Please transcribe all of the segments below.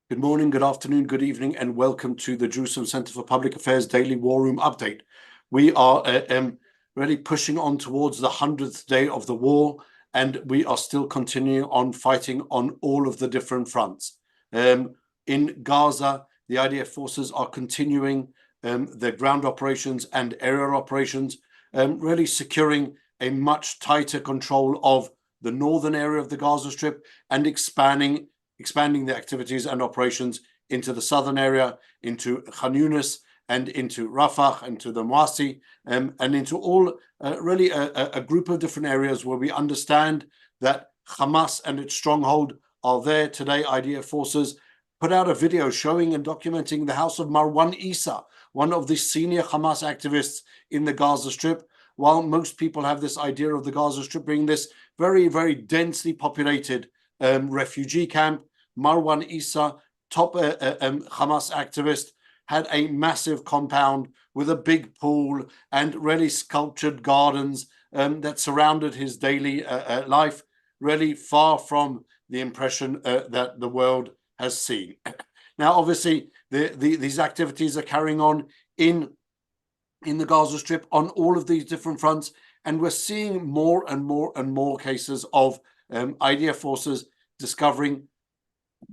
Good morning, good afternoon, good evening, and welcome to the Jerusalem Center for Public Affairs Daily War Room Update. We are really pushing on towards the 100th day of the war, and we are still continuing on fighting on all of the different fronts. In Gaza, the IDF forces are continuing their ground operations and aerial operations, really securing a much tighter control of the northern area of the Gaza Strip and expanding the activities and operations into the southern area, into Khan Yunis and into Rafah and to the Muasi, and into all really a group of different areas where we understand that Hamas and its stronghold are there today. IDF forces put out a video showing and documenting the house of Marwan Issa, one of the senior Hamas activists in the Gaza Strip. While most people have this idea of the Gaza Strip being this very, very densely populated refugee camp, Marwan Issa, top Hamas activist, had a massive compound with a big pool and really sculptured gardens that surrounded his daily life, really far from the impression that the world has seen. Now, obviously, these activities are carrying on in the Gaza Strip on all of these different fronts, and we're seeing more and more and more cases of IDF forces discovering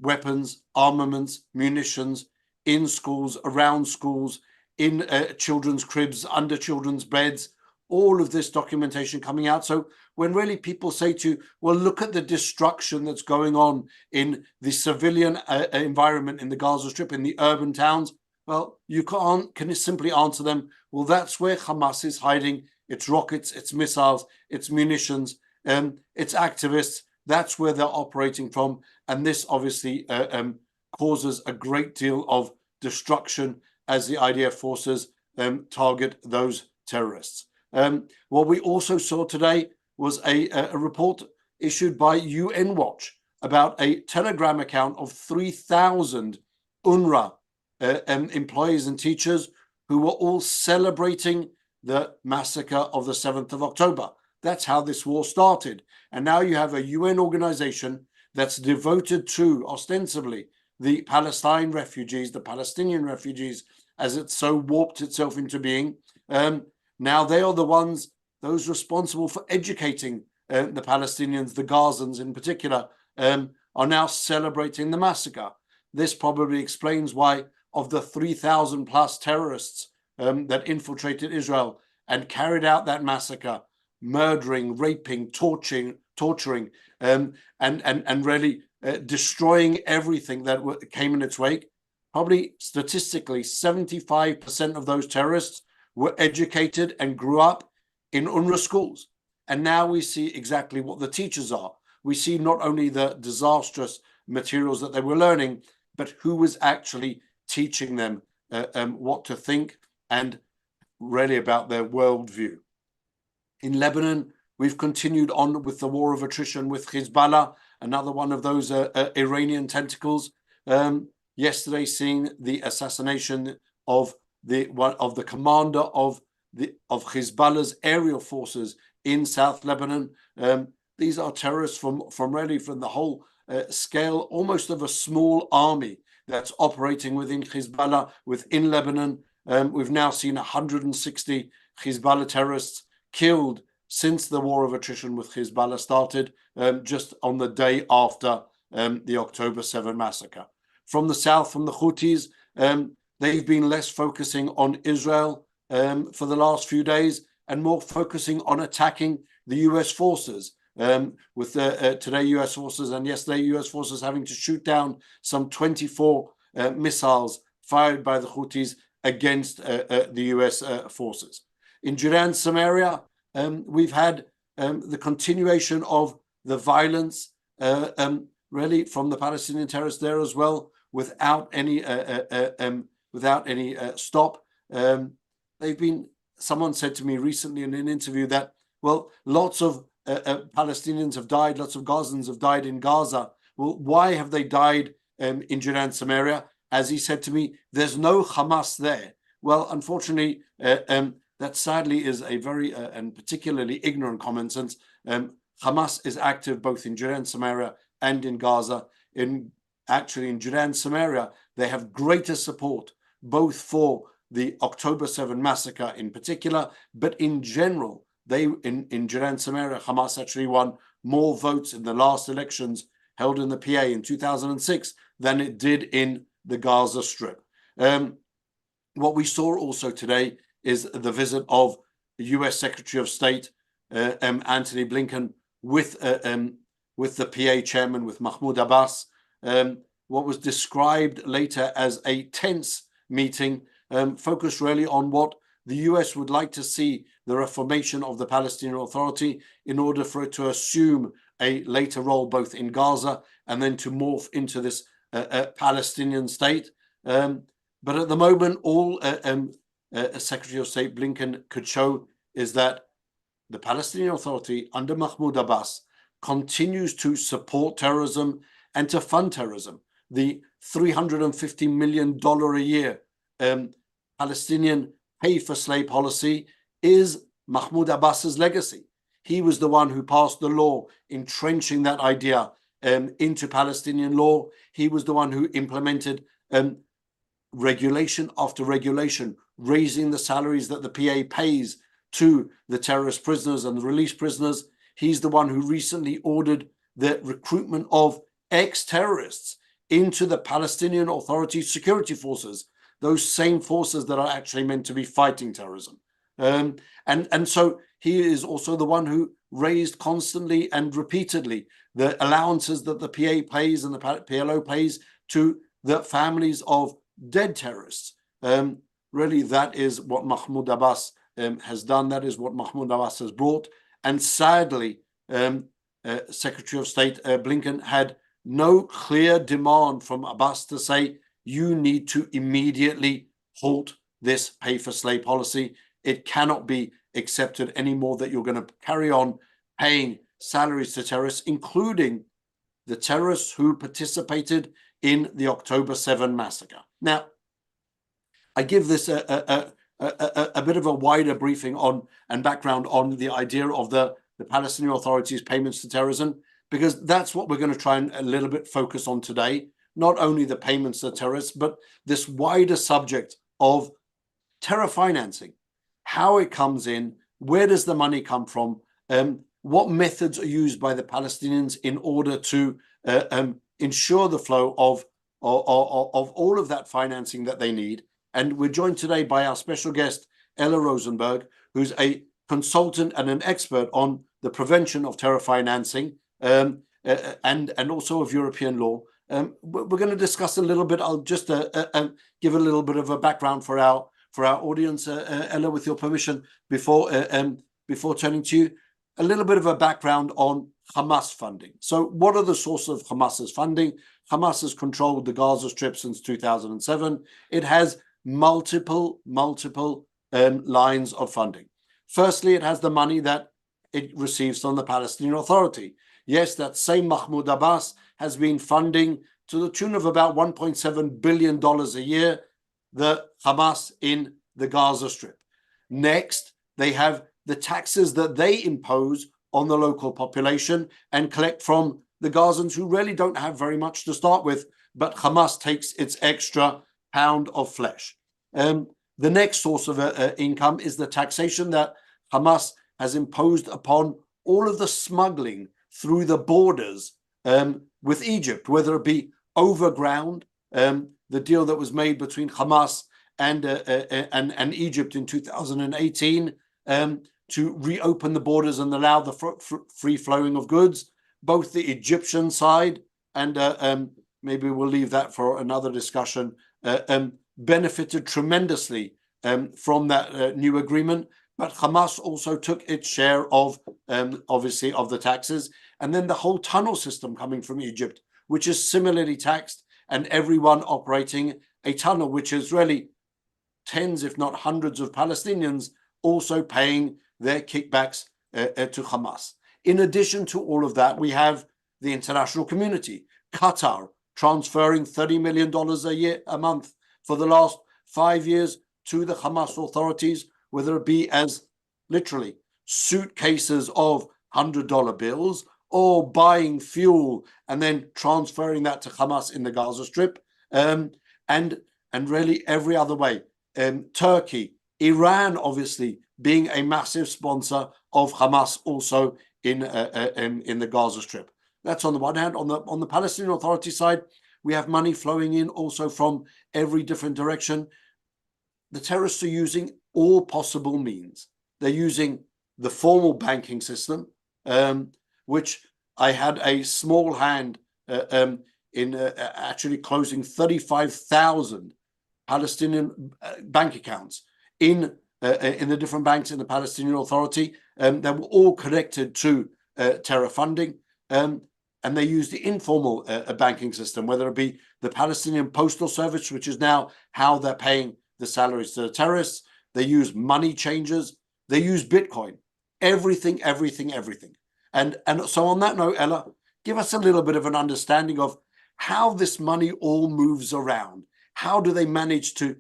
weapons, armaments, munitions in schools, around schools, in children's cribs, under children's beds, all of this documentation coming out. So when really people say to you, well, look at the destruction that's going on in the civilian environment in the Gaza Strip, in the urban towns, well, you can simply answer them, well, that's where Hamas is hiding its rockets, its missiles, its munitions, its activists. That's where they're operating from. And this obviously causes a great deal of destruction as the IDF forces target those terrorists. What we also saw today was a report issued by UN Watch about a Telegram account of 3,000 UNRWA employees and teachers who were all celebrating the massacre of the 7th of October. That's how this war started. And now you have a UN organization that's devoted to, ostensibly, the Palestinian refugees, as it so warped itself into being. Now they are the ones, those responsible for educating the Palestinians, the Gazans in particular, are now celebrating the massacre. This probably explains why, of the 3,000 plus terrorists that infiltrated Israel and carried out that massacre, murdering, raping, torturing, and really destroying everything that came in its wake. Probably statistically, 75% of those terrorists were educated and grew up in UNRWA schools. And now we see exactly what the teachers are. We see not only the disastrous materials that they were learning, but who was actually teaching them what to think and really about their worldview. In Lebanon, we've continued on with the war of attrition with Hezbollah, another one of those Iranian tentacles. Yesterday, seeing the assassination of the commander of Hezbollah's aerial forces in South Lebanon. These are terrorists from the whole scale, almost of a small army that's operating within Hezbollah, within Lebanon. We've now seen 160 Hezbollah terrorists killed since the war of attrition with Hezbollah started, just on the day after the October 7 massacre. From the south, from the Houthis, they've been less focusing on Israel for the last few days and more focusing on attacking the US forces, with today US forces and yesterday US forces having to shoot down some 24 missiles fired by the Houthis against the US forces. In Judea, Samaria, we've had the continuation of the violence, really from the Palestinian terrorists there as well, without any stop. Someone said to me recently in an interview that, well, lots of Palestinians have died, lots of Gazans have died in Gaza. Well, why have they died in Judea and Samaria? As he said to me, there's no Hamas there. Well, unfortunately, that sadly is a very and particularly ignorant comment, since Hamas is active both in Judea and Samaria and in Gaza. In actually in Judea and Samaria, they have greater support, both for the October 7 massacre in particular, but in general, in Judea and Samaria, Hamas actually won more votes in the last elections held in the PA in 2006 than it did in the Gaza Strip. What we saw also today is the visit of the US Secretary of State Antony Blinken with the PA chairman, with Mahmoud Abbas. What was described later as a tense meeting focused really on what the US would like to see, the reformation of the Palestinian Authority in order for it to assume a later role both in Gaza and then to morph into this Palestinian state. But at the moment, all Secretary of State Blinken could show is that the Palestinian Authority under Mahmoud Abbas continues to support terrorism and to fund terrorism. The $350 million a year Palestinian pay-for-slay policy is Mahmoud Abbas's legacy. He was the one who passed the law entrenching that idea into Palestinian law. He was the one who implemented regulation after regulation, raising the salaries that the PA pays to the terrorist prisoners and the released prisoners. He's the one who recently ordered the recruitment of ex-terrorists into the Palestinian Authority security forces, those same forces that are actually meant to be fighting terrorism. And so he is also the one who raised constantly and repeatedly the allowances that the PA pays and the PLO pays to the families of dead terrorists. Really, that is what Mahmoud Abbas has done. That is what Mahmoud Abbas has brought. And sadly, Secretary of State Blinken had no clear demand from Abbas to say, you need to immediately halt this pay-for-slay policy. It cannot be accepted anymore that you're going to carry on paying salaries to terrorists, including the terrorists who participated in the October 7 massacre. Now, I give this a bit of a wider briefing on and background on the idea of the Palestinian Authority's payments to terrorism, because that's what we're going to try and a little bit focus on today. Not only the payments to terrorists, but this wider subject of terror financing, how it comes in, where does the money come from, what methods are used by the Palestinians in order to ensure the flow of all of that financing that they need. And we're joined today by our special guest, Ella Rosenberg, who's a consultant and an expert on the prevention of terror financing and also of European law. We're going to discuss a little bit. I'll just give a little bit of a background for our audience, Ella, with your permission, before turning to you. A little bit of a background on Hamas funding. So what are the sources of Hamas's funding? Hamas has controlled the Gaza Strip since 2007. It has multiple lines of funding. Firstly, it has the money that it receives from the Palestinian Authority. Yes, that same Mahmoud Abbas has been funding to the tune of about $1.7 billion a year the Hamas in the Gaza Strip. Next, they have the taxes that they impose on the local population and collect from the Gazans who really don't have very much to start with, but Hamas takes its extra pound of flesh. The next source of income is the taxation that Hamas has imposed upon all of the smuggling through the borders with Egypt, whether it be overground, the deal that was made between Hamas and Egypt in 2018 to reopen the borders and allow the free flowing of goods, both the Egyptian side and maybe we'll leave that for another discussion, benefited tremendously from that new agreement. But Hamas also took its share of, obviously, of the taxes. And then the whole tunnel system coming from Egypt, which is similarly taxed, and everyone operating a tunnel, which is really tens, if not hundreds of Palestinians also paying their kickbacks to Hamas. In addition to all of that, we have the international community, Qatar transferring $30 million a month for the last 5 years to the Hamas authorities, whether it be as literally suitcases of $100 bills or buying fuel and then transferring that to Hamas in the Gaza Strip, and really every other way. Turkey, Iran, obviously being a massive sponsor of Hamas also in the Gaza Strip. That's on the one hand. On the Palestinian Authority side, we have money flowing in also from every different direction. The terrorists are using all possible means. They're using the formal banking system, which I had a small hand in actually closing 35,000 Palestinian bank accounts in the different banks in the Palestinian Authority that were all connected to terror funding. And they use the informal banking system, whether it be the Palestinian Postal Service, which is now how they're paying the salaries to the terrorists. They use money changers. They use Bitcoin. Everything. And so on that note, Ella, give us a little bit of an understanding of how this money all moves around. How do they manage to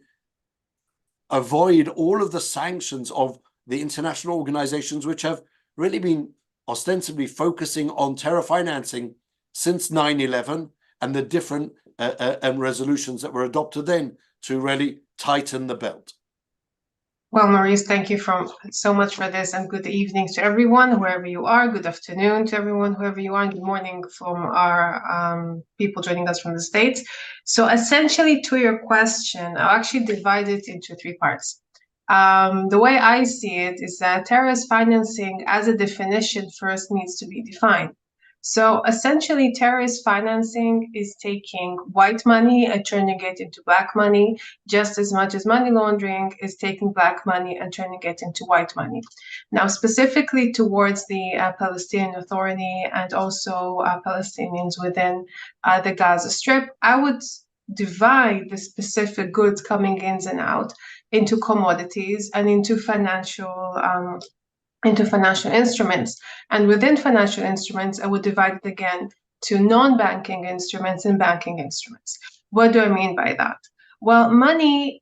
avoid all of the sanctions of the international organizations, which have really been ostensibly focusing on terror financing since 9/11 and the different resolutions that were adopted then to really tighten the belt? Well, Maurice, thank you so much for this, and good evening to everyone, wherever you are. Good afternoon to everyone, whoever you are, and good morning from our people joining us from the States. So essentially, to your question, I'll actually divide it into three parts. The way I see it is that terrorist financing as a definition first needs to be defined. So essentially, terrorist financing is taking white money and turning it into black money, just as much as money laundering is taking black money and turning it into white money. Now, specifically towards the Palestinian Authority and also Palestinians within the Gaza Strip, I would divide the specific goods coming in and out into commodities and into financial instruments. And within financial instruments, I would divide it again to non-banking instruments and banking instruments. What do I mean by that? Well, money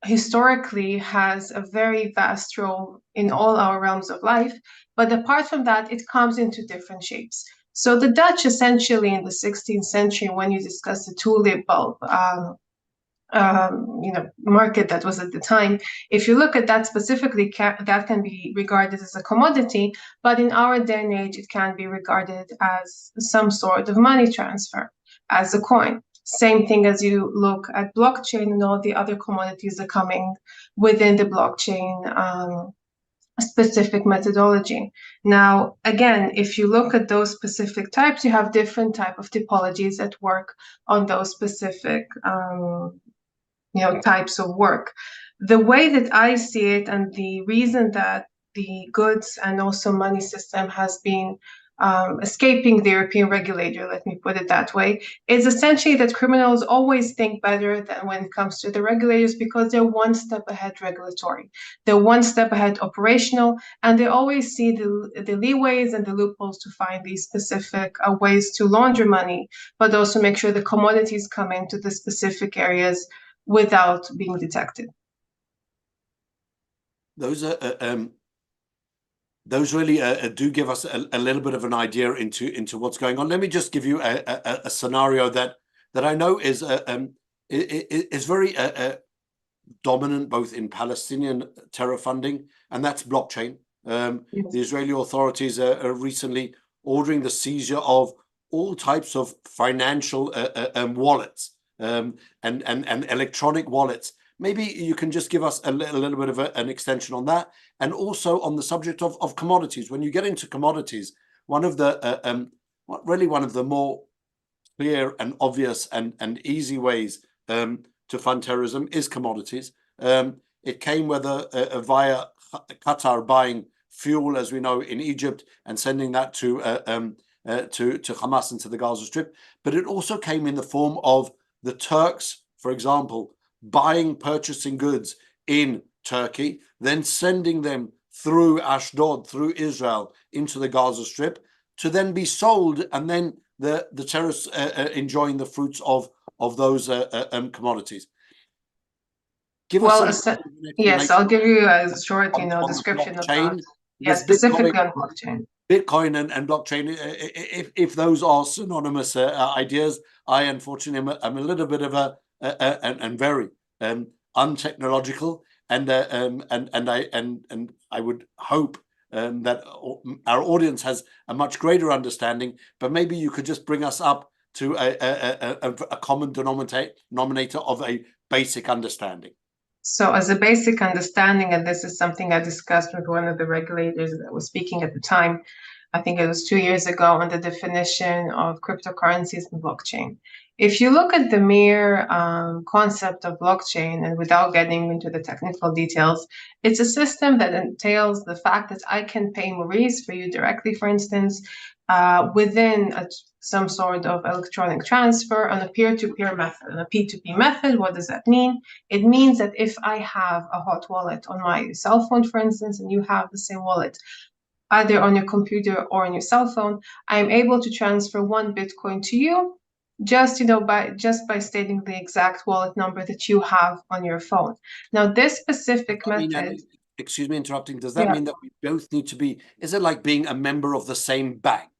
historically has a very vast role in all our realms of life, but apart from that, it comes into different shapes. So the Dutch, essentially in the 16th century, when you discuss the tulip bulb, market that was at the time, if you look at that specifically, that can be regarded as a commodity, but in our day and age, it can be regarded as some sort of money transfer, as a coin. Same thing as you look at blockchain and all the other commodities that are coming within the blockchain specific methodology. Now, again, if you look at those specific types, you have different type of typologies that work on those specific types of work. The way that I see it, and the reason that the goods and also money system has been escaping the European regulator, let me put it that way, is essentially that criminals always think better than when it comes to the regulators, because they're one step ahead regulatory, they're one step ahead operational, and they always see the leeways and the loopholes to find these specific ways to launder money, but also make sure the commodities come into the specific areas without being detected. Those really do give us a little bit of an idea into what's going on. Let me just give you a scenario that I know is very dominant both in Palestinian terror funding, and that's blockchain. Yes. The Israeli authorities are recently ordering the seizure of all types of financial wallets and electronic wallets. Maybe you can just give us a little bit of an extension on that, and also on the subject of commodities. When you get into commodities, one of the more clear and obvious and easy ways to fund terrorism is commodities. It came whether via Qatar buying fuel, as we know, in Egypt and sending that to Hamas and to the Gaza Strip, but it also came in the form of the Turks, for example, purchasing goods in Turkey, then sending them through Ashdod, through Israel, into the Gaza Strip, to then be sold, and then the terrorists enjoying the fruits of those commodities. Yes, I'll give you a short, description of that. Yeah, specifically on blockchain. Bitcoin and blockchain, if those are synonymous ideas, I unfortunately am a little bit of and very untechnological, and I would hope that our audience has a much greater understanding. But maybe you could just bring us up to a common denominator of a basic understanding. So as a basic understanding, and this is something I discussed with one of the regulators that was speaking at the time, I think it was 2 years ago, on the definition of cryptocurrencies and blockchain. If you look at the mere concept of blockchain, and without getting into the technical details, it's a system that entails the fact that I can pay Maurice for you directly, for instance, within some sort of electronic transfer on a peer-to-peer method. On a P2P method, what does that mean? It means that if I have a hot wallet on my cell phone, for instance, and you have the same wallet either on your computer or on your cell phone, I'm able to transfer 1 Bitcoin to you just by stating the exact wallet number that you have on your phone. Now, this specific method. Excuse me interrupting. Does that mean that we both need to be? Is it like being a member of the same bank?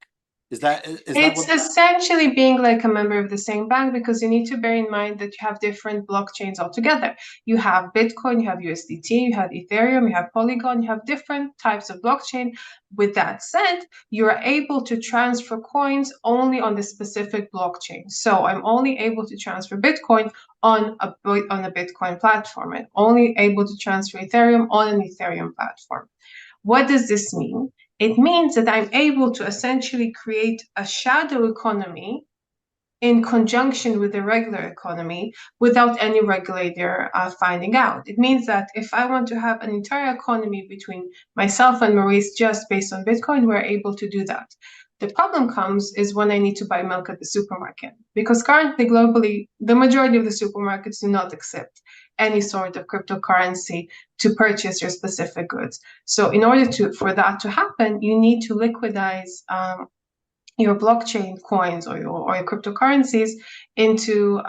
It's essentially being like a member of the same bank, because you need to bear in mind that you have different blockchains altogether. You have Bitcoin, you have USDT, you have Ethereum, you have Polygon, you have different types of blockchain. With that said, you are able to transfer coins only on the specific blockchain. So I'm only able to transfer Bitcoin on a Bitcoin platform, and only able to transfer Ethereum on an Ethereum platform. What does this mean? It means that I'm able to essentially create a shadow economy in conjunction with the regular economy without any regulator finding out. It means that if I want to have an entire economy between myself and Maurice just based on Bitcoin, we're able to do that. The problem comes is when I need to buy milk at the supermarket, because currently globally, the majority of the supermarkets do not accept any sort of cryptocurrency to purchase your specific goods. So in order for that to happen, you need to liquidize your blockchain coins or your cryptocurrencies into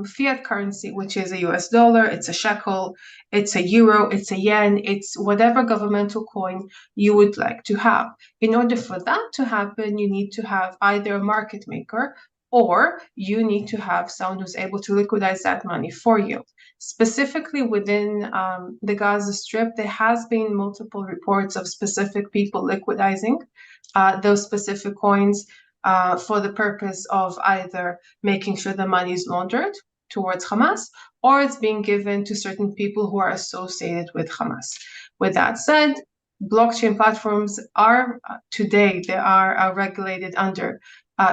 fiat currency, which is a US dollar, it's a shekel, it's a euro, it's a yen, it's whatever governmental coin you would like to have. In order for that to happen, you need to have either a market maker, or you need to have someone who's able to liquidize that money for you. Specifically within the Gaza Strip, there has been multiple reports of specific people liquidizing those specific coins for the purpose of either making sure the money is laundered towards Hamas, or it's being given to certain people who are associated with Hamas. With that said, blockchain platforms are today, they are regulated under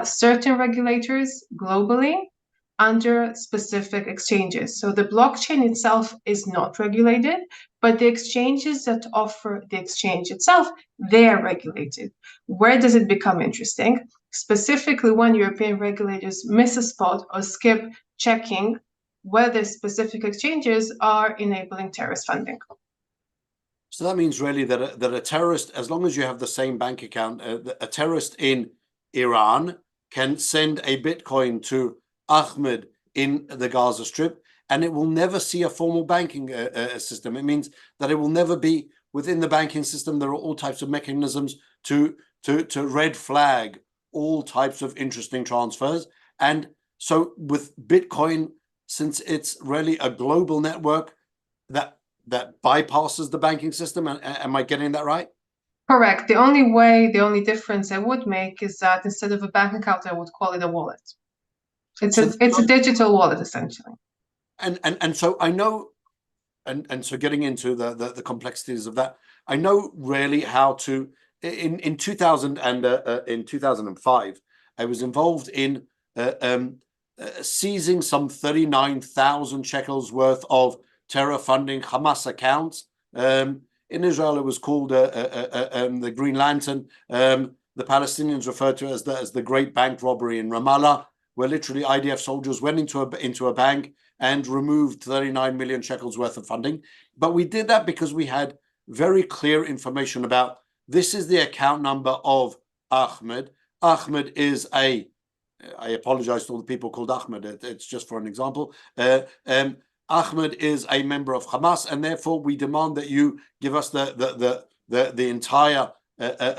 certain regulators globally, under specific exchanges. So the blockchain itself is not regulated, but the exchanges that offer the exchange itself, they are regulated. Where does it become interesting? Specifically when European regulators miss a spot or skip checking whether specific exchanges are enabling terrorist funding. So that means really that a terrorist, as long as you have the same bank account, a terrorist in Iran can send a Bitcoin to Ahmed in the Gaza Strip, and it will never see a formal banking system. It means that it will never be within the banking system. There are all types of mechanisms to red flag all types of interesting transfers. And so with Bitcoin, since it's really a global network that bypasses the banking system, am I getting that right? Correct. The only difference I would make is that instead of a bank account, I would call it a wallet. It's a digital wallet, essentially. And so I know, and so getting into the complexities of that, I know really how to. In 2000 and in 2005, I was involved in seizing some 39,000 shekels worth of terror funding Hamas accounts. In Israel, it was called the Green Lantern. The Palestinians refer to it as the Great Bank Robbery in Ramallah, where literally IDF soldiers went into a bank and removed 39 million shekels worth of funding. But we did that because we had very clear information about this is the account number of Ahmed. Ahmed is I apologize to all the people called Ahmed. It's just for an example. Ahmed is a member of Hamas, and therefore we demand that you give us the entire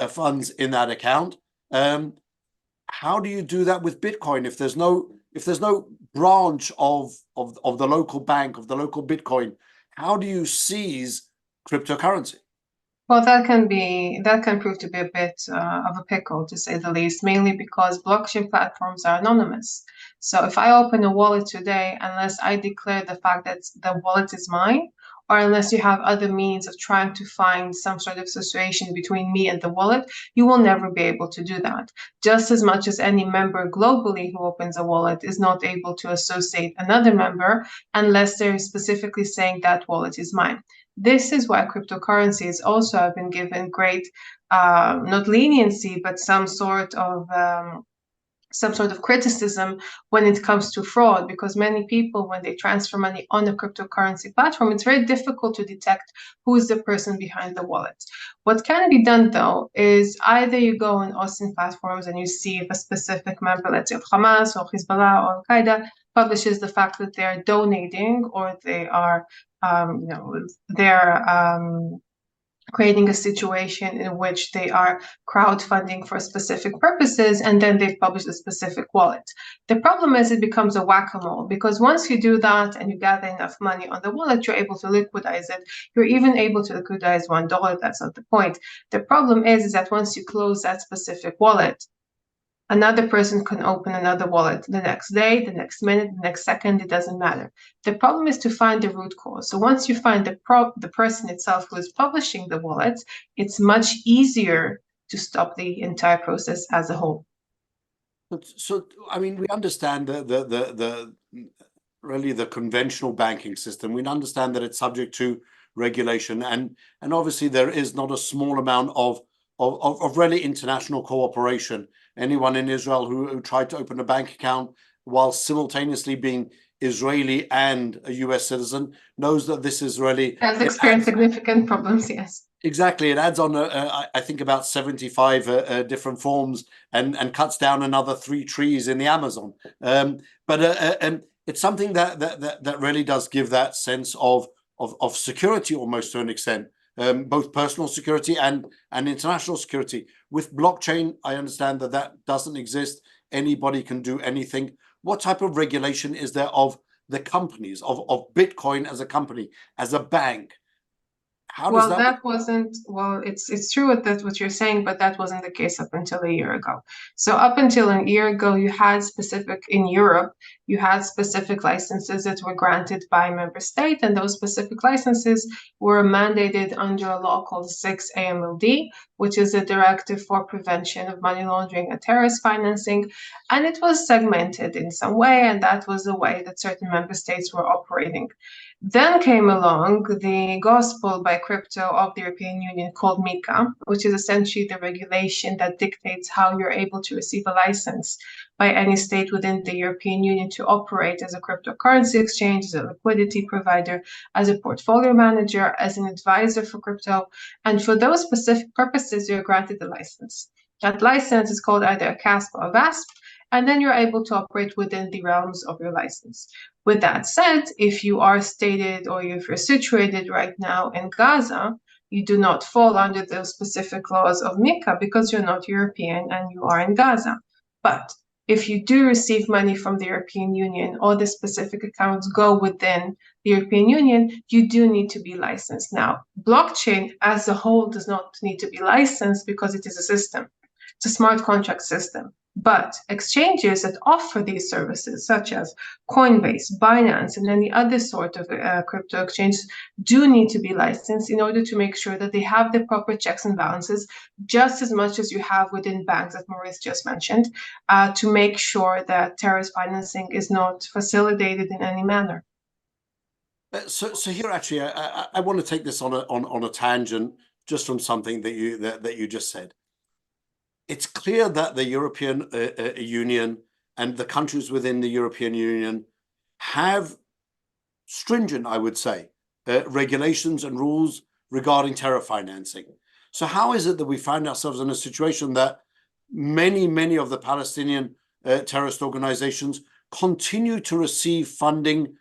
funds in that account. How do you do that with Bitcoin if there's no branch of the local bank, of the local Bitcoin? How do you seize cryptocurrency? Well, that can prove to be a bit of a pickle, to say the least, mainly because blockchain platforms are anonymous. So if I open a wallet today, unless I declare the fact that the wallet is mine, or unless you have other means of trying to find some sort of association between me and the wallet, you will never be able to do that. Just as much as any member globally who opens a wallet is not able to associate another member unless they're specifically saying that wallet is mine. This is why cryptocurrencies also have been given great, not leniency, but some sort of criticism when it comes to fraud, because many people, when they transfer money on a cryptocurrency platform, it's very difficult to detect who is the person behind the wallet. What can be done, though, is either you go on OSINT platforms and you see if a specific member, let's say of Hamas or Hezbollah or Al-Qaeda, publishes the fact that they are donating or they are creating a situation in which they are crowdfunding for specific purposes, and then they've published a specific wallet. The problem is it becomes a whack-a-mole, because once you do that and you gather enough money on the wallet, you're able to liquidize it. You're even able to liquidize $1. That's not the point. The problem is that once you close that specific wallet, another person can open another wallet the next day, the next minute, the next second, it doesn't matter. The problem is to find the root cause. So once you find the person itself who is publishing the wallet, it's much easier to stop the entire process as a whole. So, I mean, we understand really the conventional banking system. We understand that it's subject to regulation, and obviously there is not a small amount of really international cooperation. Anyone in Israel who tried to open a bank account while simultaneously being Israeli and a US citizen knows that this is really has experienced significant problems. Yes, exactly. It adds on I think about 75 different forms and cuts down another 3 trees in the Amazon. But it's something that really does give that sense of security almost to an extent. Both personal security and international security. With blockchain, I understand that doesn't exist. Anybody can do anything. What type of regulation is there of the companies, of Bitcoin as a company, as a bank? How does it's true what you're saying, but that wasn't the case up until a year ago. So up until a year ago, in Europe, you had specific licenses that were granted by member state, and those specific licenses were mandated under a law called 6 AMLD, which is a directive for prevention of money laundering and terrorist financing. And it was segmented in some way, and that was the way that certain member states were operating. Then came along the gospel by crypto of the European Union called MiCA, which is essentially the regulation that dictates how you're able to receive a license by any state within the European Union to operate as a cryptocurrency exchange, as a liquidity provider, as a portfolio manager, as an advisor for crypto. And for those specific purposes, you're granted a license. That license is called either a CASP or a VASP, and then you're able to operate within the realms of your license. With that said, if you are stated or if you're situated right now in Gaza, you do not fall under those specific laws of MiCA because you're not European and you are in Gaza. But if you do receive money from the European Union or the specific accounts go within the European Union, you do need to be licensed. Now, blockchain as a whole does not need to be licensed because it is a system. It's a smart contract system. But exchanges that offer these services, such as Coinbase, Binance, and any other sort of crypto exchange, do need to be licensed in order to make sure that they have the proper checks and balances, just as much as you have within banks that Maurice just mentioned, to make sure that terrorist financing is not facilitated in any manner. So here, actually, I want to take this on a tangent, just from something that you just said. It's clear that the European Union and the countries within the European Union have stringent, I would say, regulations and rules regarding terror financing. So how is it that we find ourselves in a situation that many of the Palestinian terrorist organizations continue to receive funding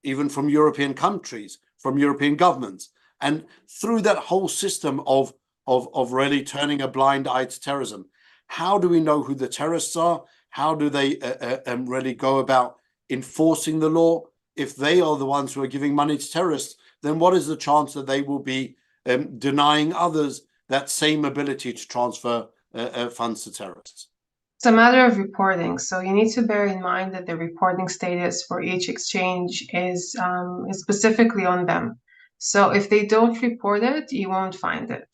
even from European countries, from European governments, and through that whole system of of really turning a blind eye to terrorism. How do we know who the terrorists are? How do they really go about enforcing the law? If they are the ones who are giving money to terrorists, then what is the chance that they will be denying others that same ability to transfer funds to terrorists? It's a matter of reporting. So you need to bear in mind that the reporting status for each exchange is specifically on them. So if they don't report it, you won't find it.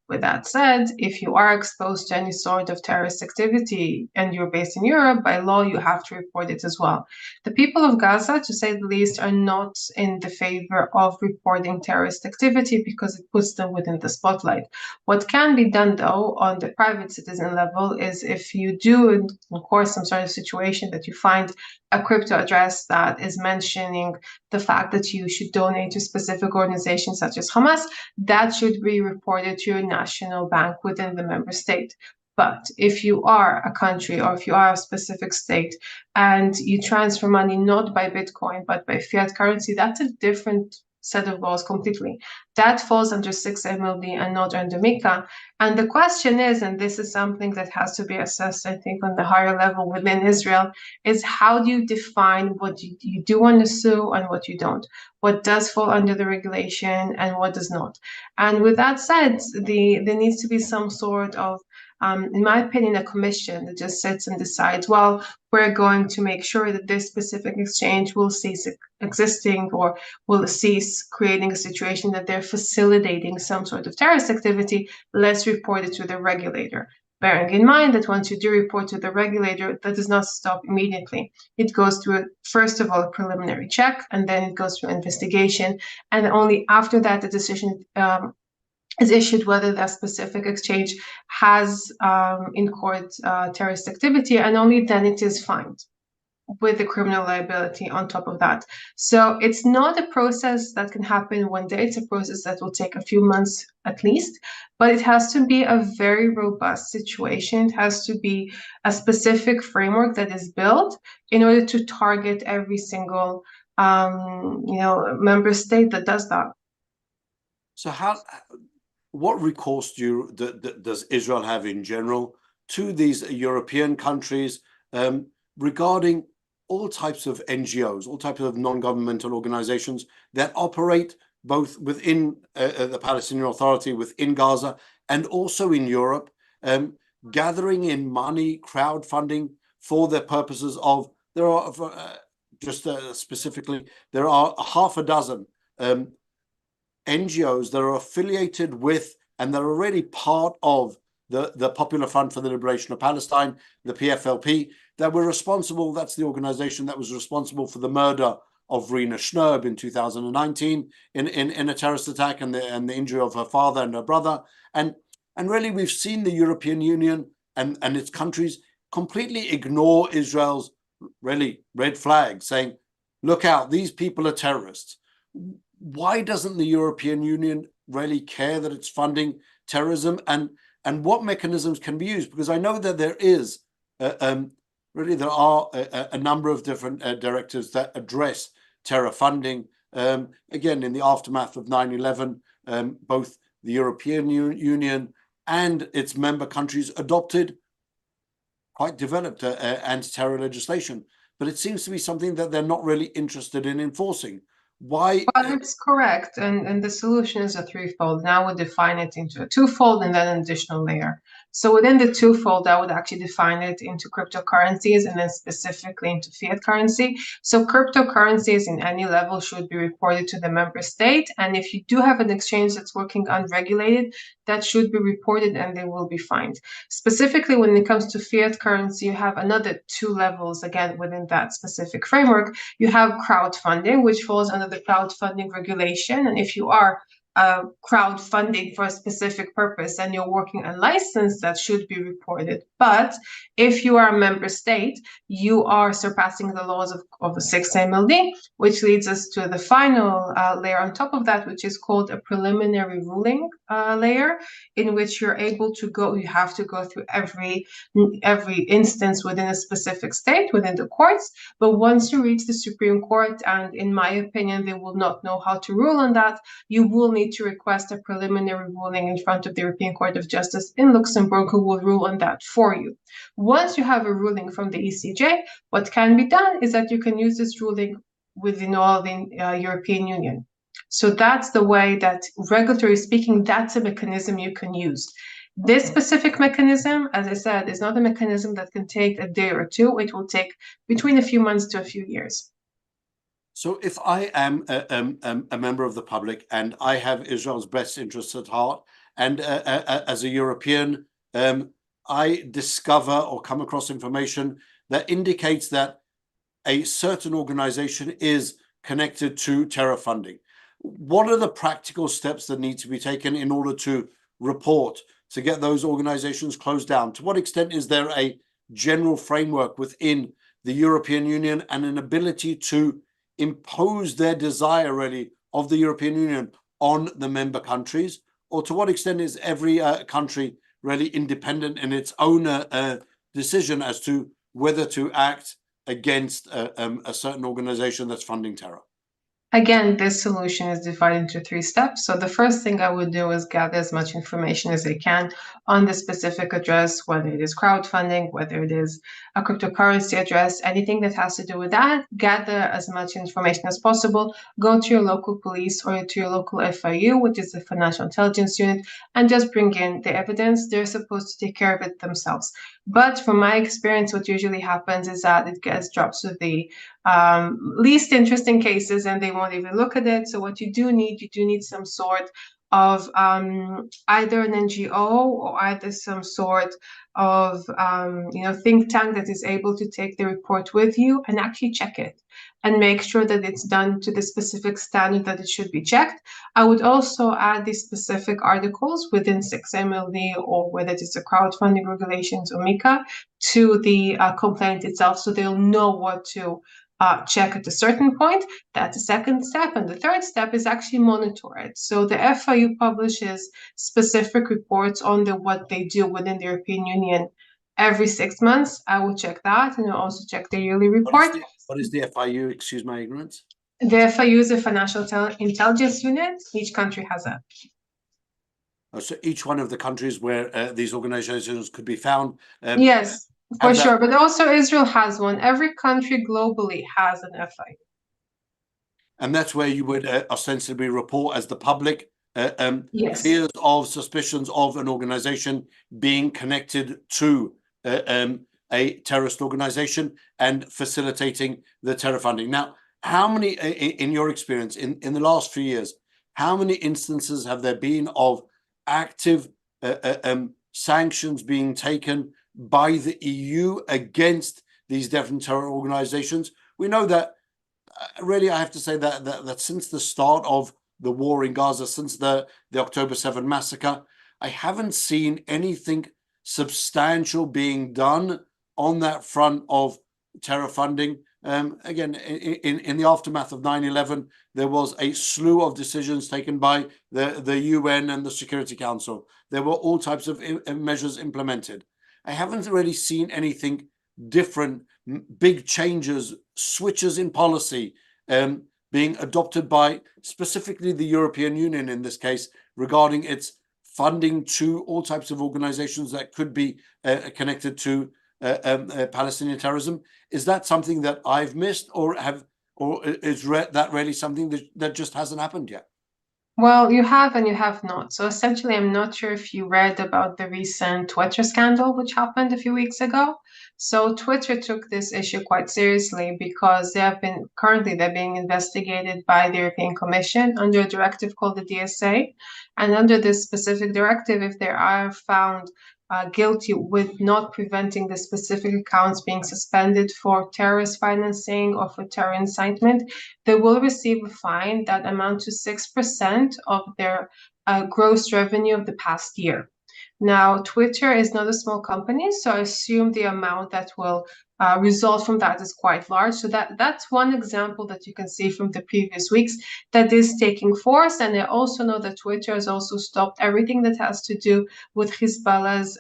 With that said, if you are exposed to any sort of terrorist activity and you're based in Europe, by law, you have to report it as well. The people of Gaza, to say the least, are not in the favor of reporting terrorist activity because it puts them within the spotlight. What can be done, though, on the private citizen level is if you do, of course, some sort of situation that you find a crypto address that is mentioning the fact that you should donate to specific organizations such as Hamas, that should be reported to your national bank within the member state. But if you are a country or if you are a specific state and you transfer money not by Bitcoin but by fiat currency, that's a different set of laws completely. That falls under 6 MLD and not under MiCA. And the question is, and this is something that has to be assessed, I think, on the higher level within Israel, is how do you define what you do want to sue and what you don't? What does fall under the regulation and what does not? And with that said, there needs to be some sort of, in my opinion, a commission that just sits and decides, well, we're going to make sure that this specific exchange will cease existing or will cease creating a situation that they're facilitating some sort of terrorist activity. Let's report it to the regulator. Bearing in mind that once you do report to the regulator, that does not stop immediately. It goes through, first of all, a preliminary check, and then it goes through investigation. And only after that, the decision is issued whether that specific exchange has in court terrorist activity, and only then it is fined with the criminal liability on top of that. So it's not a process that can happen one day. It's a process that will take a few months at least, but it has to be a very robust situation. It has to be a specific framework that is built in order to target every single member state that does that. So what recourse does Israel have in general to these European countries regarding all types of NGOs, all types of non-governmental organizations that operate both within the Palestinian Authority, within Gaza, and also in Europe, gathering in money, crowdfunding for the purposes of, there are, specifically, there are half a dozen NGOs that are affiliated with and that are already part of the Popular Front for the Liberation of Palestine, the PFLP, that were responsible, that's the organization that was responsible for the murder of Rina Schnerb in 2019 in a terrorist attack and the injury of her father and her brother. And really we've seen the European Union and its countries completely ignore Israel's really red flag, saying, look out, these people are terrorists. Why doesn't the European Union really care that it's funding terrorism, and what mechanisms can be used? Because I know that there is there are a number of different directives that address terror funding. Again, in the aftermath of 9/11, both the European Union and its member countries adopted quite developed anti-terror legislation, but it seems to be something that they're not really interested in enforcing. Why? Well, it's correct, and the solution is a threefold. Now we define it into a twofold and then an additional layer. So within the twofold, I would actually define it into cryptocurrencies and then specifically into fiat currency. So cryptocurrencies in any level should be reported to the member state, and if you do have an exchange that's working unregulated, that should be reported and they will be fined. Specifically, when it comes to fiat currency, you have another two levels, again, within that specific framework. You have crowdfunding, which falls under the crowdfunding regulation. And if you are crowdfunding for a specific purpose and you're working unlicensed, that should be reported. But if you are a member state, you are surpassing the laws of the 6 MLD, which leads us to the final layer on top of that, which is called a preliminary ruling. layer, in which you're able to go. You have to go through every instance within a specific state, within the courts. But once you reach the Supreme Court, and in my opinion, they will not know how to rule on that, you will need to request a preliminary ruling in front of the European Court of Justice in Luxembourg, who will rule on that for you. Once you have a ruling from the ECJ, what can be done is that you can use this ruling within all the European Union. So that's the way that, regulatory speaking, that's a mechanism you can use. This specific mechanism, as I said, is not a mechanism that can take a day or two. It will take between a few months to a few years. So if I am a member of the public and I have Israel's best interests at heart, and as a European, I discover or come across information that indicates that a certain organization is connected to terror funding, what are the practical steps that need to be taken in order to report, to get those organizations closed down? To what extent is there a general framework within the European Union and an ability to impose their desire really of the European Union on the member countries? Or to what extent is every country really independent in its own decision as to whether to act against a certain organization that's funding terror? Again, this solution is divided into 3 steps. So the first thing I would do is gather as much information as I can on the specific address, whether it is crowdfunding, whether it is a cryptocurrency address, anything that has to do with that. Gather as much information as possible. Go to your local police or to your local FIU, which is the Financial Intelligence Unit, and just bring in the evidence. They're supposed to take care of it themselves. But from my experience, what usually happens is that it gets dropped to the least interesting cases, and they won't even look at it. So what you do need some sort of either an NGO or either some sort of think tank that is able to take the report with you and actually check it and make sure that it's done to the specific standard that it should be checked. I would also add the specific articles within 6MLD, or whether it is the crowdfunding regulations or MiCA, to the complaint itself, so they'll know what to check at a certain point. That's the second step. And the third step is actually monitor it. So the FIU publishes specific reports on what they do within the European Union every 6 months. I will check that, and I'll also check the yearly report. What is the FIU? Excuse my ignorance. The FIU is a Financial Intelligence Unit. Each country has that. So each one of the countries where these organizations could be found. Yes, for sure. But also Israel has one. Every country globally has an FIU. And that's where you would ostensibly report as the public yes. fears of, suspicions of an organization being connected to a terrorist organization and facilitating the terror funding. Now, how many, in your experience, in the last few years, how many instances have there been of active sanctions being taken by the EU against these different terror organizations? We know that really, I have to say that since the start of the war in Gaza, since the October 7 massacre, I haven't seen anything substantial being done on that front of terror funding. Again, in the aftermath of 9/11, there was a slew of decisions taken by the UN and the Security Council. There were all types of measures implemented. I haven't really seen anything different, big changes, switches in policy being adopted by specifically the European Union in this case, regarding its funding to all types of organizations that could be connected to Palestinian terrorism. Is that something that I've missed, or is that really something that just hasn't happened yet? Well, you have and you have not. So essentially, I'm not sure if you read about the recent Twitter scandal, which happened a few weeks ago. So Twitter took this issue quite seriously, because they're being investigated by the European Commission under a directive called the DSA. And under this specific directive, if they are found guilty with not preventing the specific accounts being suspended for terrorist financing or for terror incitement, they will receive a fine that amounts to 6% of their gross revenue of the past year. Now, Twitter is not a small company, so I assume the amount that will result from that is quite large. So that's one example that you can see from the previous weeks that is taking force. And I also know that Twitter has also stopped everything that has to do with Hezbollah's,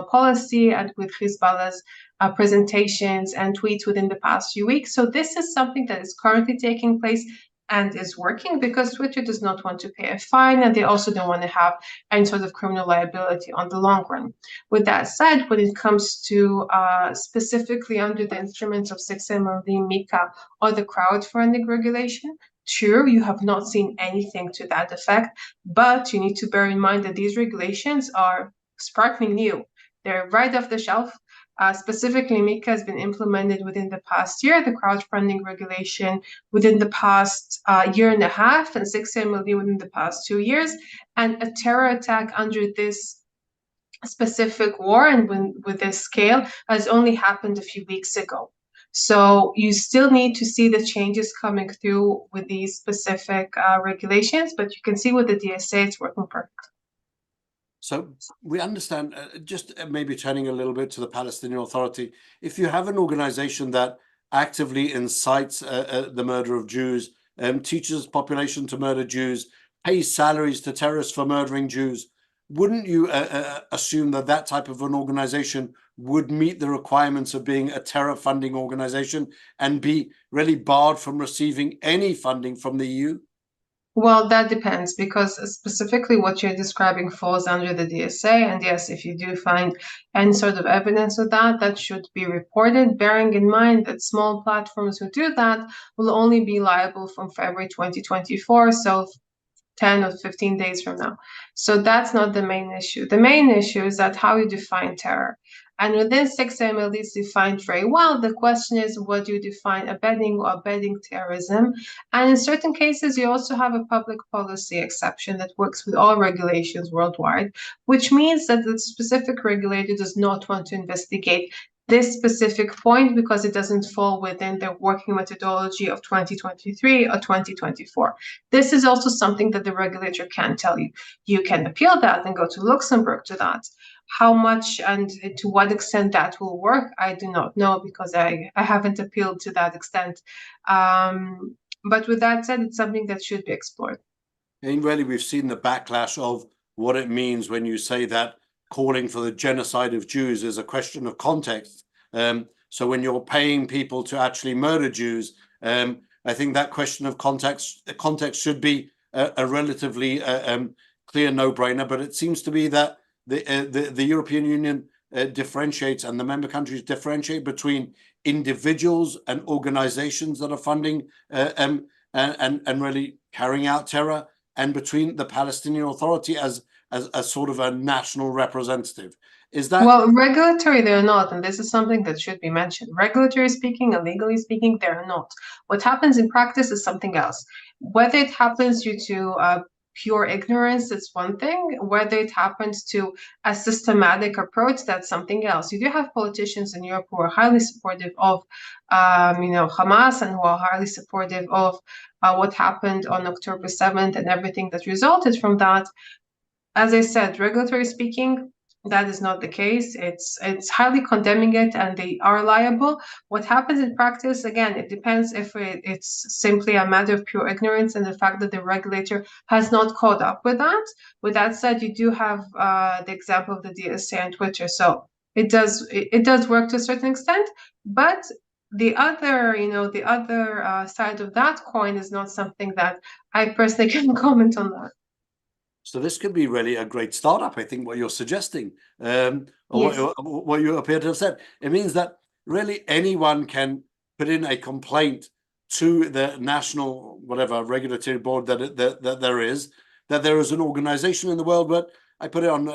policy and with Hezbollah's presentations and tweets within the past few weeks. So this is something that is currently taking place and is working because Twitter does not want to pay a fine, and they also don't want to have any sort of criminal liability on the long run. With that said, when it comes to specifically under the instruments of 6MLD, MiCA, or the crowdfunding regulation, true, you have not seen anything to that effect, but you need to bear in mind that these regulations are sparkling new. They're right off the shelf. Specifically, MiCA has been implemented within the past year, the crowdfunding regulation within the past year and a half, and 6MLD within the past 2 years. And a terror attack under this specific war and with this scale has only happened a few weeks ago. So you still need to see the changes coming through with these specific regulations, but you can see with the DSA it's working perfectly. So we understand, just maybe turning a little bit to the Palestinian Authority, if you have an organization that actively incites the murder of Jews, teaches population to murder Jews, pays salaries to terrorists for murdering Jews, wouldn't you assume that that type of an organization would meet the requirements of being a terror funding organization and be really barred from receiving any funding from the EU? Well, that depends, because specifically what you're describing falls under the DSA. And yes, if you do find any sort of evidence of that, that should be reported, bearing in mind that small platforms who do that will only be liable from February 2024, so 10 or 15 days from now. So that's not the main issue. The main issue is that how you define terror. And within 6MLD is defined very well. The question is, what do you define abetting or abetting terrorism? And in certain cases, you also have a public policy exception that works with all regulations worldwide, which means that the specific regulator does not want to investigate this specific point because it doesn't fall within the working methodology of 2023 or 2024. This is also something that the regulator can tell you. You can appeal that and go to Luxembourg to that. How much and to what extent that will work, I do not know, because I haven't appealed to that extent. But with that said, it's something that should be explored. And really, we've seen the backlash of what it means when you say that calling for the genocide of Jews is a question of context. So when you're paying people to actually murder Jews, I think that question of context should be a relatively clear no-brainer. But it seems to be that the European Union differentiates, and the member countries differentiate between individuals and organizations that are funding and really carrying out terror, and between the Palestinian Authority as sort of a national representative. Is that... Well, regulatory, they're not, and this is something that should be mentioned. Regulatory speaking and legally speaking, they're not. What happens in practice is something else. Whether it happens due to pure ignorance, it's one thing. Whether it happens to a systematic approach, that's something else. You do have politicians in Europe who are highly supportive of, Hamas, and who are highly supportive of what happened on October 7th and everything that resulted from that. As I said, regulatory speaking, that is not the case. It's highly condemning it, and they are liable. What happens in practice, again, it depends if it's simply a matter of pure ignorance and the fact that the regulator has not caught up with that. With that said, you do have the example of the DSA on Twitter, so it does work to a certain extent, but the other side of that coin is not something that I personally can comment on that. So this could be really a great startup, I think, what you're suggesting, or Yes. what you appear to have said. It means that really anyone can put in a complaint to the national, whatever, regulatory board that there is an organization in the world. But I put it on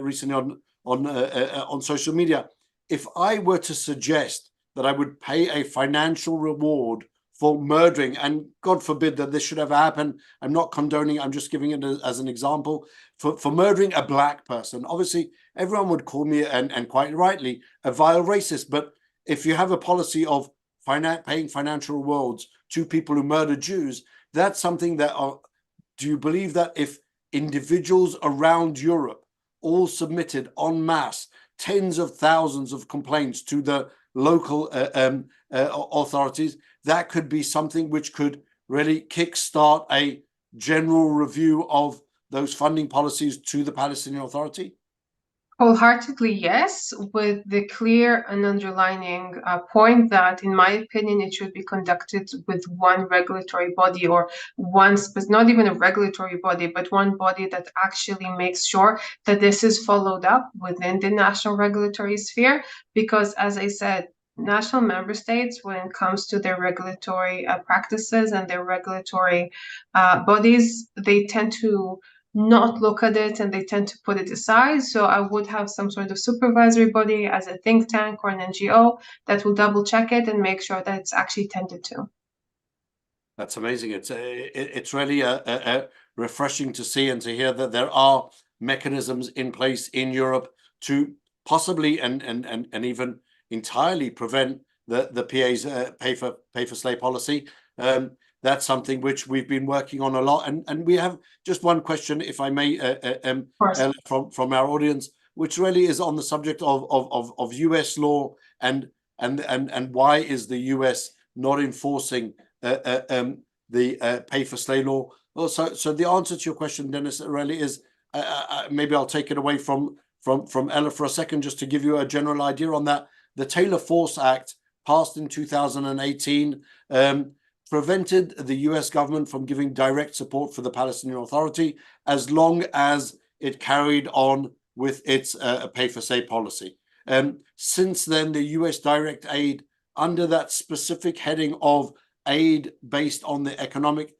recently on social media. If I were to suggest that I would pay a financial reward for murdering, and God forbid that this should ever happen, I'm not condoning, I'm just giving it as an example, for murdering a black person. Obviously, everyone would call me, and quite rightly, a vile racist. But if you have a policy of paying financial rewards to people who murder Jews, that's something that do you believe that if individuals around Europe all submitted en masse tens of thousands of complaints to the local authorities, that could be something which could really kickstart a general review of those funding policies to the Palestinian Authority? Wholeheartedly, yes, with the clear and underlining point that, in my opinion, it should be conducted with one regulatory body, or one, not even a regulatory body, but one body that actually makes sure that this is followed up within the national regulatory sphere. Because, as I said, national member states, when it comes to their regulatory practices and their regulatory bodies, they tend to not look at it, and they tend to put it aside. So I would have some sort of supervisory body as a think tank or an NGO that will double check it and make sure that it's actually tended to. That's amazing. It's really refreshing to see and to hear that there are mechanisms in place in Europe to possibly and even entirely prevent the PA's pay for slay policy. That's something which we've been working on a lot, and we have just one question, if I may, from our audience, which really is on the subject of US law and why is the US not enforcing the pay for slay law? Well, so the answer to your question, Dennis, really is maybe I'll take it away from Ella for a second, just to give you a general idea on that. The Taylor Force Act, passed in 2018, prevented the US government from giving direct support for the Palestinian Authority as long as it carried on with its pay for slay policy. Since then, the US direct aid under that specific heading of aid based on the economic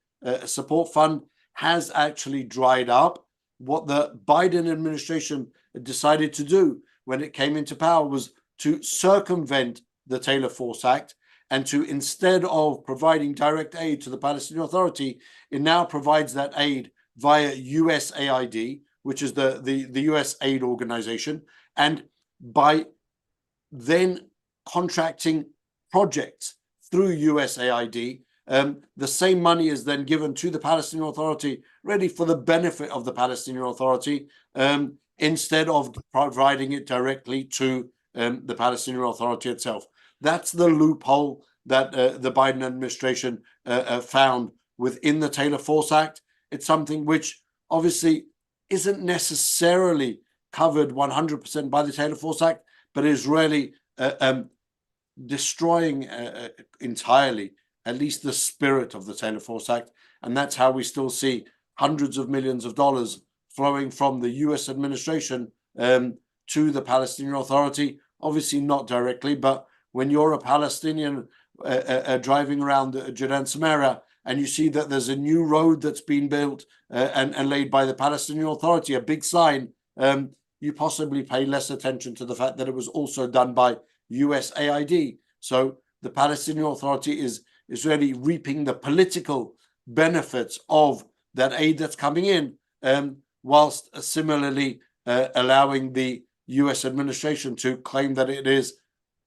support fund has actually dried up. What the Biden administration decided to do when it came into power was to circumvent the Taylor Force Act, and to, instead of providing direct aid to the Palestinian Authority, it now provides that aid via USAID, which is the US aid organization, and by then contracting projects through USAID, the same money is then given to the Palestinian Authority, ready for the benefit of the Palestinian Authority, instead of providing it directly to the Palestinian Authority itself. That's the loophole that the Biden administration found within the Taylor Force Act. It's something which obviously isn't necessarily covered 100% by the Taylor Force Act, but is really destroying entirely at least the spirit of the Taylor Force Act. And that's how we still see hundreds of millions of dollars flowing from the US administration to the Palestinian Authority. Obviously not directly, but when you're a Palestinian driving around Judea and Samaria, and you see that there's a new road that's been built and laid by the Palestinian Authority, a big sign, you possibly pay less attention to the fact that it was also done by USAID. So the Palestinian Authority is really reaping the political benefits of that aid that's coming in, whilst similarly allowing the US administration to claim that it is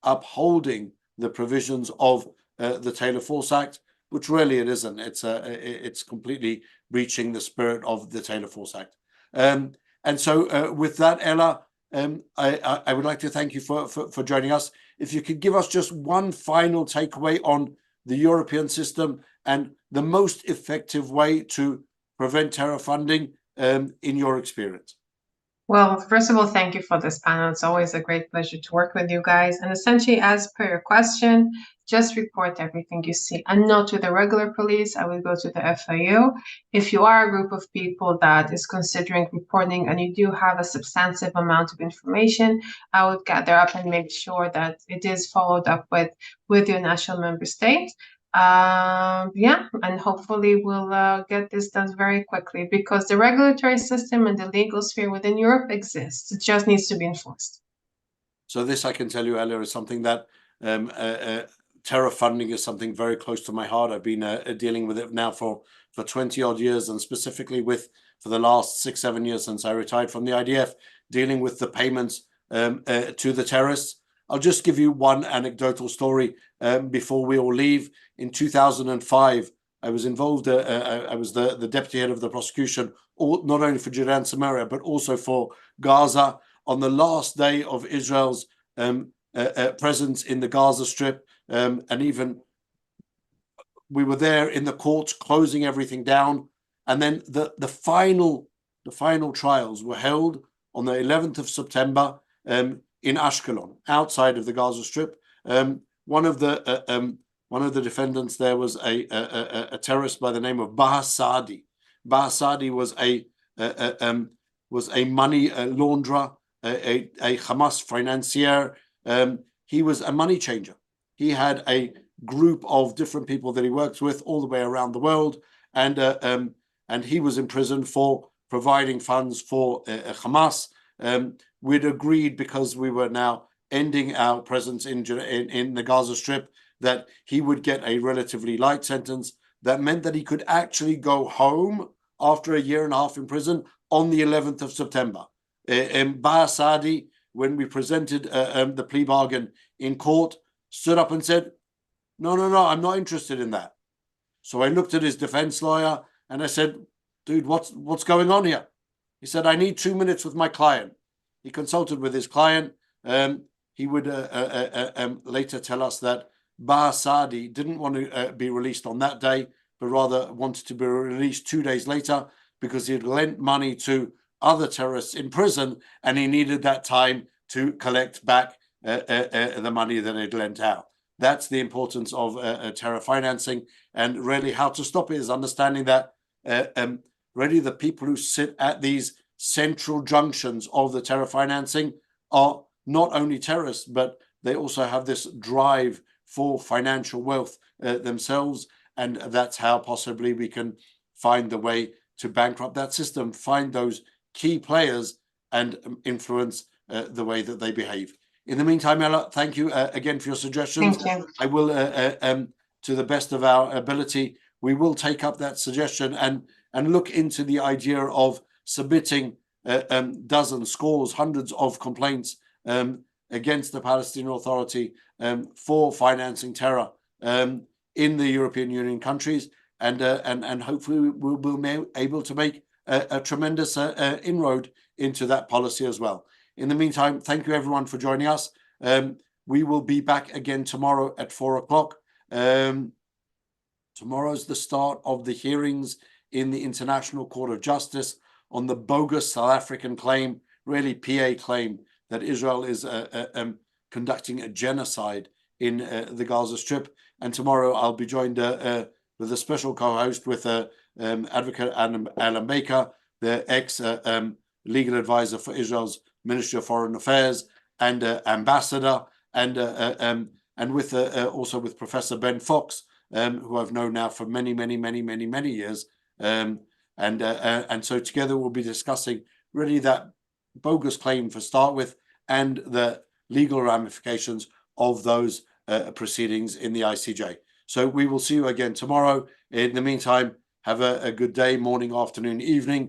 upholding the provisions of the Taylor Force Act, which really it isn't. It's completely breaching the spirit of the Taylor Force Act. And so with that, Ella, I would like to thank you for joining us. If you could give us just one final takeaway on the European system and the most effective way to prevent terror funding in your experience. Well, first of all, thank you for this panel. It's always a great pleasure to work with you guys. And essentially, as per your question, just report everything you see, and not to the regular police. I will go to the FIU. If you are a group of people that is considering reporting and you do have a substantive amount of information, I would gather up and make sure that it is followed up with your national member state. Yeah, and hopefully we'll get this done very quickly, because the regulatory system and the legal sphere within Europe exists. It just needs to be enforced. So this, I can tell you, Ella, is something that terror funding is something very close to my heart. I've been dealing with it now for 20 odd years, and specifically for the last 6-7 years since I retired from the IDF, dealing with the payments to the terrorists. I'll just give you one anecdotal story before we all leave. In 2005, I was involved. I was the deputy head of the prosecution, not only for Judea and Samaria, but also for Gaza on the last day of Israel's presence in the Gaza Strip, and even we were there in the courts closing everything down. And then the final trials were held on the 11th of September in Ashkelon, outside of the Gaza Strip. One of the defendants there was a terrorist by the name of Baha Saadi. Baha Saadi was a money launderer, a Hamas financier. He was a money changer. He had a group of different people that he works with all the way around the world, and he was in prison for providing funds for Hamas. We'd agreed, because we were now ending our presence in the Gaza Strip, that he would get a relatively light sentence. That meant that he could actually go home after a year and a half in prison on the 11th of September. Baha Saadi, when we presented the plea bargain in court, stood up and said, no, I'm not interested in that. So I looked at his defense lawyer and I said, dude, what's going on here? He said, I need 2 minutes with my client. He consulted with his client. He would later tell us that Baha Saadi didn't want to be released on that day, but rather wanted to be released 2 days later, because he had lent money to other terrorists in prison, and he needed that time to collect back the money that he'd lent out. That's the importance of terror financing, and really how to stop it is understanding that really the people who sit at these central junctions of the terror financing are not only terrorists, but they also have this drive for financial wealth themselves, and that's how possibly we can find the way to bankrupt that system, find those key players and influence the way that they behave. In the meantime, Ella, thank you again for your suggestions. Thank you. I will, to the best of our ability, we will take up that suggestion and look into the idea of submitting dozens, scores, hundreds of complaints against the Palestinian Authority for financing terror in the European Union countries, and hopefully we'll be able to make a tremendous inroad into that policy as well. In the meantime, thank you everyone for joining us. We will be back again tomorrow at 4 o'clock. Tomorrow's the start of the hearings in the International Court of Justice on the bogus South African claim, really PA claim, that Israel is conducting a genocide in the Gaza Strip. And tomorrow I'll be joined with a special co-host with Advocate Alan Baker, the ex-legal advisor for Israel's Ministry of Foreign Affairs and ambassador, and with also with Professor Ben Fox, who I've known now for many years. And so together we'll be discussing really that bogus claim for start with, and the legal ramifications of those proceedings in the ICJ. So we will see you again tomorrow. In the meantime, have a good day, morning, afternoon, evening.